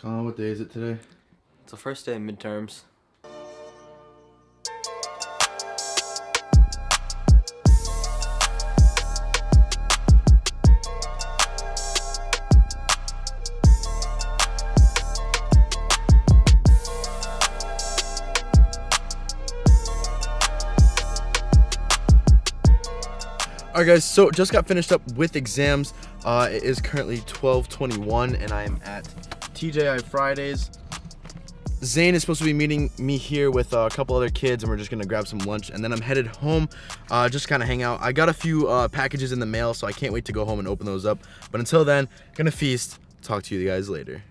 Colin, what day is it today? It's the first day of midterms. Alright guys, so just got finished up with exams. It is currently 12:21 and I am at TJI Fridays. Zane is supposed to be meeting me here with a couple other kids and we're just gonna grab some lunch and then I'm headed home, just kind of hang out. I got a few packages in the mail, so I can't wait to go home and open those up. But until then, gonna feast. Talk to you guys later.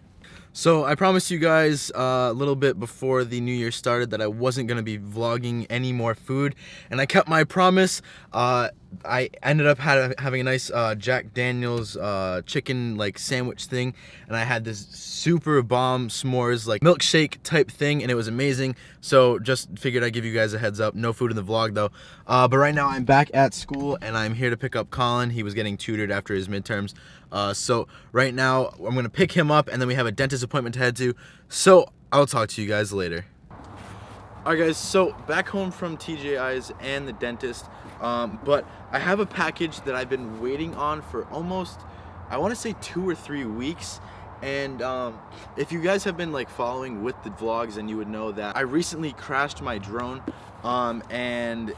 So I promised you guys a little bit before the new year started that I wasn't gonna be vlogging any more food, and I kept my promise. I ended up having a nice Jack Daniel's chicken like sandwich thing, and I had this super bomb s'mores like milkshake type thing, and it was amazing. So just figured I'd give you guys a heads up. No food in the vlog though. But right now I'm back at school and I'm here to pick up Colin. He was getting tutored after his midterms. So right now I'm gonna pick him up and then we have a dentist appointment to head to. So I'll talk to you guys later. Alright guys, so back home from TJI's and the dentist, but I have a package that I've been waiting on for almost, I want to say 2 or 3 weeks. And if you guys have been like following with the vlogs, then you would know that I recently crashed my drone, and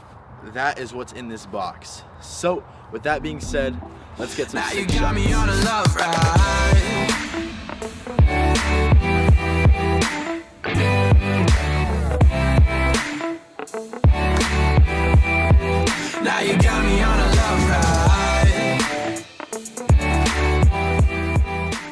that is what's in this box. So with that being said, let's get some now sick you got shots. me on a love ride. Now you got me on a love ride.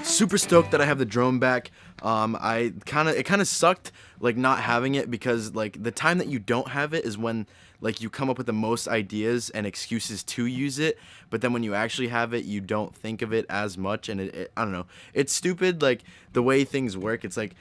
Super stoked that I have the drone back. It kind of sucked like not having it, because like the time that you don't have it is when like you come up with the most ideas and excuses to use it, but then when you actually have it, you don't think of it as much, and I don't know, it's stupid like the way things work. It's like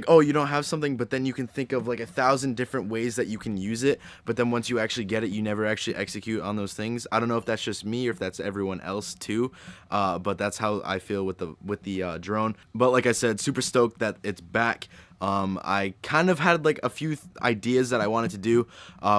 oh, you don't have something, but then you can think of like 1,000 different ways that you can use it, but then once you actually get it, you never actually execute on those things. I don't know if that's just me or if that's everyone else too, but that's how I feel with the drone. But like I said, super stoked that it's back. I kind of had like a few ideas that I wanted to do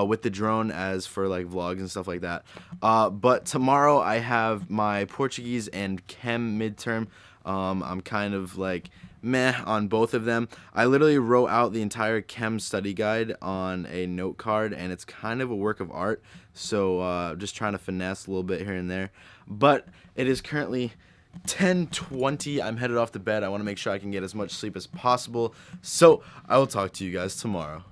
with the drone as for like vlogs and stuff like that. But tomorrow I have my Portuguese and Chem midterm. I'm kind of like meh on both of them. I literally wrote out the entire Chem study guide on a note card, and it's kind of a work of art. So just trying to finesse a little bit here and there. But it is currently 10:20. I'm headed off to bed. I want to make sure I can get as much sleep as possible. So I will talk to you guys tomorrow.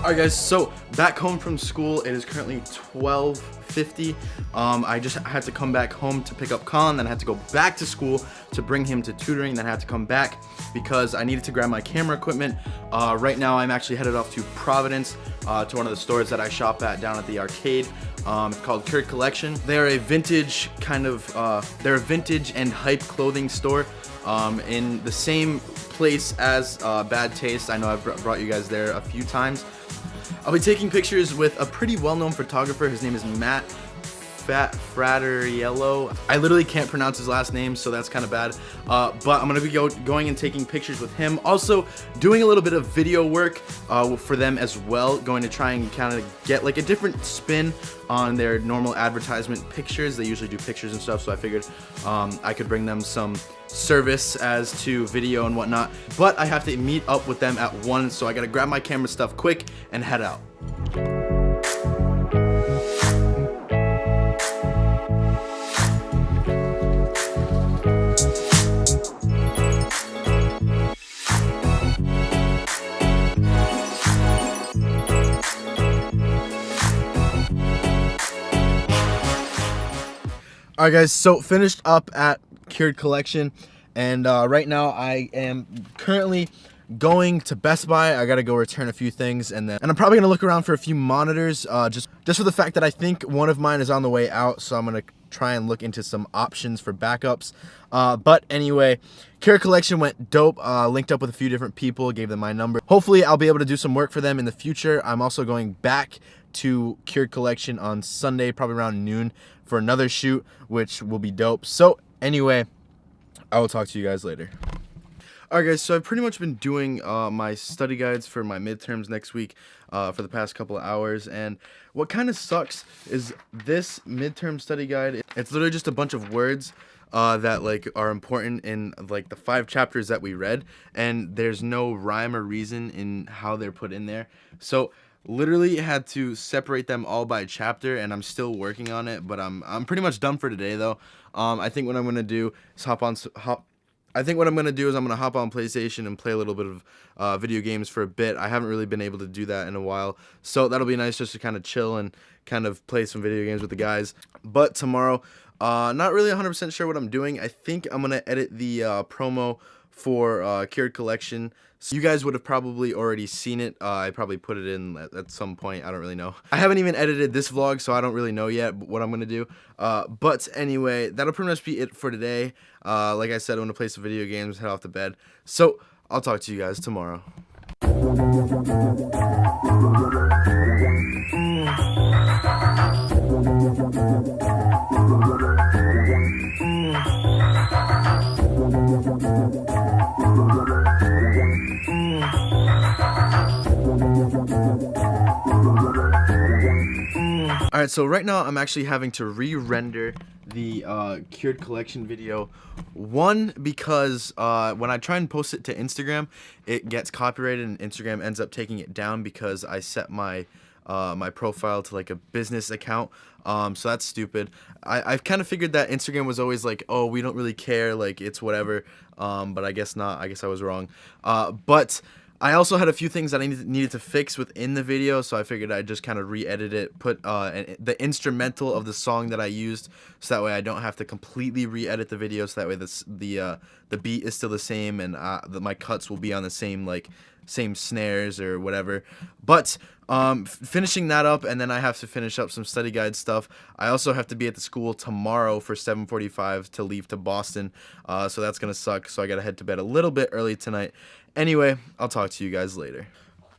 Alright guys, so back home from school, it is currently 12:50. I just had to come back home to pick up Colin, then I had to go back to school to bring him to tutoring, then I had to come back because I needed to grab my camera equipment. Right now I'm actually headed off to Providence, to one of the stores that I shop at down at the arcade. It's called Kurt Collection. They're a vintage kind of, they're a vintage and hype clothing store in the same place as Bad Taste. I know I've brought you guys there a few times. I'll be taking pictures with a pretty well-known photographer. His name is Matt Fratariello. I literally can't pronounce his last name, so that's kind of bad. But I'm gonna be going and taking pictures with him. Also doing a little bit of video work for them as well. Going to try and kind of get like a different spin on their normal advertisement pictures. They usually do pictures and stuff, so I figured I could bring them some service as to video and whatnot. But I have to meet up with them at 1, so I gotta grab my camera stuff quick and head out. Alright guys, so finished up at Cured Collection, and right now I am currently going to Best Buy. I gotta go return a few things, and I'm probably gonna look around for a few monitors, just for the fact that I think one of mine is on the way out, so I'm gonna try and look into some options for backups. But anyway, Care Collection went dope. Linked up with a few different people, gave them my number. Hopefully I'll be able to do some work for them in the future. I'm also going back to Cured Collection on Sunday, probably around noon, for another shoot, which will be dope. So anyway, I will talk to you guys later. Alright guys, so I've pretty much been doing my study guides for my midterms next week for the past couple of hours, and what kind of sucks is this midterm study guide, it's literally just a bunch of words that like are important in like the 5 chapters that we read, and there's no rhyme or reason in how they're put in there. So literally had to separate them all by chapter, and I'm still working on it, but I'm pretty much done for today though. I think what I'm gonna do is hop on PlayStation and play a little bit of video games for a bit. I haven't really been able to do that in a while, so that'll be nice just to kind of chill and kind of play some video games with the guys. But tomorrow, not really 100% sure what I'm doing. I think I'm gonna edit the promo for Cured Collection. So you guys would have probably already seen it. I probably put it in at some point. I don't really know. I haven't even edited this vlog, so I don't really know yet what I'm gonna do. But anyway, that'll pretty much be it for today. Like I said, I'm gonna play some video games, head off to bed. So I'll talk to you guys tomorrow. Alright, so right now I'm actually having to re-render the Cured Collection video. One, because when I try and post it to Instagram, it gets copyrighted and Instagram ends up taking it down because I set my my profile to like a business account. So that's stupid. I've kind of figured that Instagram was always like, oh, we don't really care, like it's whatever. But I guess not. I guess I was wrong. But I also had a few things that I needed to fix within the video, so I figured I'd just kind of re-edit it, put the instrumental of the song that I used, so that way I don't have to completely re-edit the video, so that way the beat is still the same, and my cuts will be on the same snares or whatever. But finishing that up, and then I have to finish up some study guide stuff. I also have to be at the school tomorrow for 7:45 to leave to Boston, so that's gonna suck, so I gotta head to bed a little bit early tonight. Anyway, I'll talk to you guys later.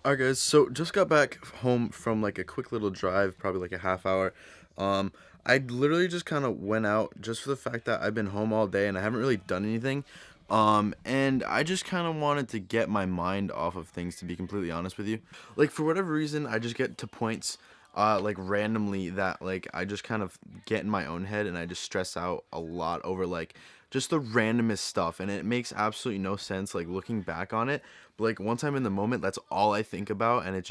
Alright guys, so just got back home from like a quick little drive, probably like a half hour. I literally just kind of went out just for the fact that I've been home all day and I haven't really done anything. And I just kind of wanted to get my mind off of things, to be completely honest with you. Like, for whatever reason, I just get to points like randomly that like I just kind of get in my own head and I just stress out a lot over like just the randomest stuff, and it makes absolutely no sense like looking back on it, but like once I'm in the moment, that's all I think about, and it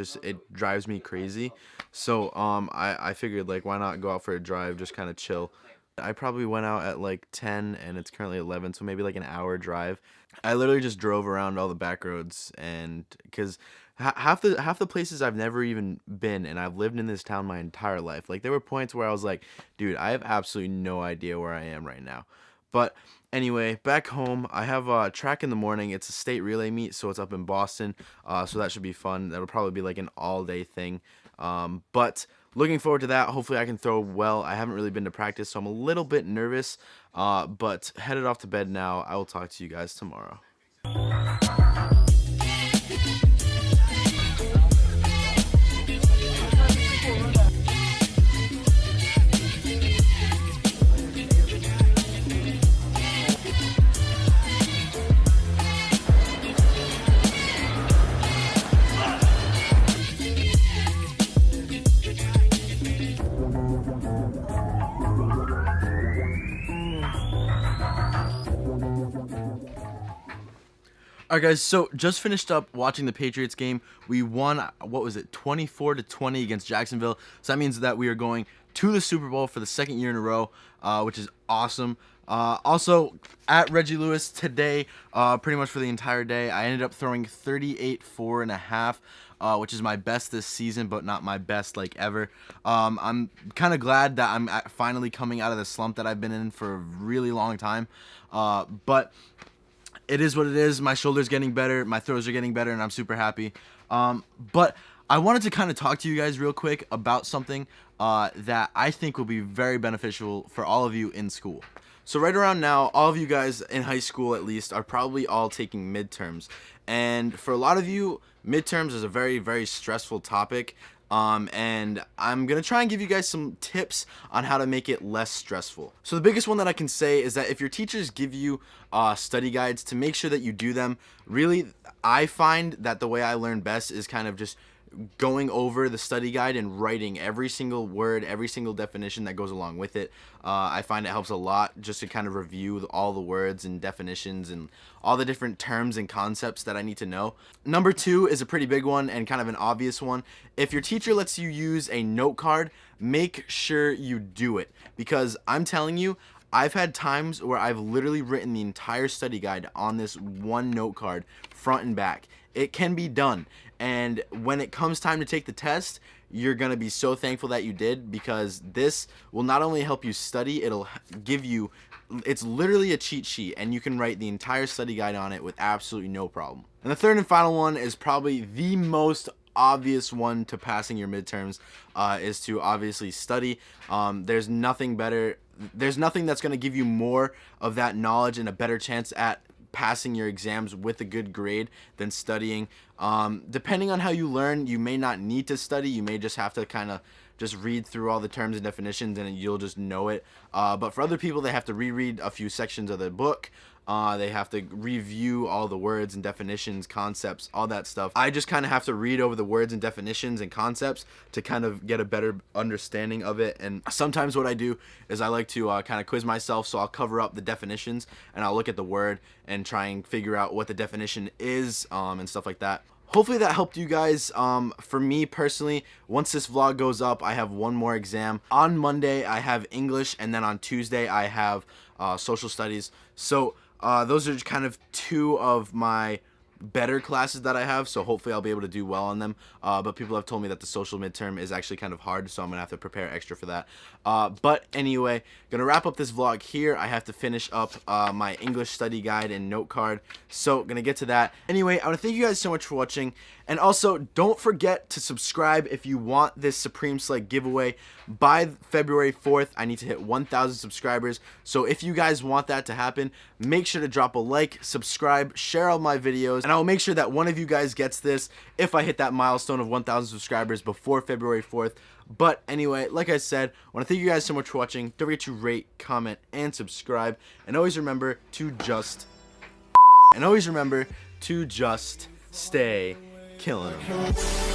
drives me crazy. So I figured, like, why not go out for a drive, just kind of chill. I probably went out at like 10 and it's currently 11, so maybe like an hour drive. I literally just drove around all the back roads, and because half the places I've never even been, and I've lived in this town my entire life. Like, there were points where I was like, dude, I have absolutely no idea where I am right now. But anyway, back home, I have a track in the morning. It's a state relay meet, so it's up in Boston, so that should be fun. That'll probably be like an all-day thing, but looking forward to that. Hopefully I can throw well. I haven't really been to practice, so I'm a little bit nervous, but headed off to bed now. I will talk to you guys tomorrow. Alright guys, so just finished up watching the Patriots game. We won, what was it, 24-20 against Jacksonville. So that means that we are going to the Super Bowl for the 2nd year in a row, which is awesome. Also, at Reggie Lewis today, pretty much for the entire day, I ended up throwing 38.5, which is my best this season, but not my best like ever. I'm kind of glad that I'm finally coming out of the slump that I've been in for a really long time. But it is what it is. My shoulder's getting better, my throws are getting better, and I'm super happy. But I wanted to kind of talk to you guys real quick about something that I think will be very beneficial for all of you in school. So right around now, all of you guys in high school at least are probably all taking midterms. And for a lot of you, midterms is a very, very stressful topic. And I'm going to try and give you guys some tips on how to make it less stressful. So the biggest one that I can say is that if your teachers give you study guides, to make sure that you do them. Really, I find that the way I learn best is kind of just going over the study guide and writing every single word, every single definition that goes along with it. I find it helps a lot just to kind of review all the words and definitions and all the different terms and concepts that I need to know. Number 2 is a pretty big one and kind of an obvious one. If your teacher lets you use a note card, make sure you do it, because I'm telling you, I've had times where I've literally written the entire study guide on this one note card, front and back. It can be done. And when it comes time to take the test, you're going to be so thankful that you did, because this will not only help you study, it'll give you, it's literally a cheat sheet, and you can write the entire study guide on it with absolutely no problem. And the third and final one is probably the most obvious one to passing your midterms, is to obviously study. There's nothing better, there's nothing that's going to give you more of that knowledge and a better chance at passing your exams with a good grade than studying. Depending on how you learn, you may not need to study. You may just have to kind of just read through all the terms and definitions and you'll just know it. But for other people, they have to reread a few sections of the book. They have to review all the words and definitions, concepts, all that stuff. I just kind of have to read over the words and definitions and concepts to kind of get a better understanding of it. And sometimes what I do is I like to kind of quiz myself, so I'll cover up the definitions and I'll look at the word and try and figure out what the definition is, and stuff like that. Hopefully that helped you guys. For me personally, once this vlog goes up, I have one more exam. On Monday, I have English, and then on Tuesday, I have social studies. So those are kind of two of my better classes that I have, so hopefully I'll be able to do well on them. But people have told me that the social midterm is actually kind of hard, so I'm gonna have to prepare extra for that. But anyway, gonna wrap up this vlog here. I have to finish up my English study guide and note card, so gonna get to that. Anyway, I want to thank you guys so much for watching, and also don't forget to subscribe if you want this Supreme Sled giveaway. By February 4th, I need to hit 1,000 subscribers, so if you guys want that to happen, make sure to drop a like, subscribe, share all my videos, and I will make sure that one of you guys gets this if I hit that milestone of 1,000 subscribers before February 4th. But anyway, like I said, I want to thank you guys so much for watching. Don't forget to rate, comment, and subscribe, and always remember to just stay killing 'em.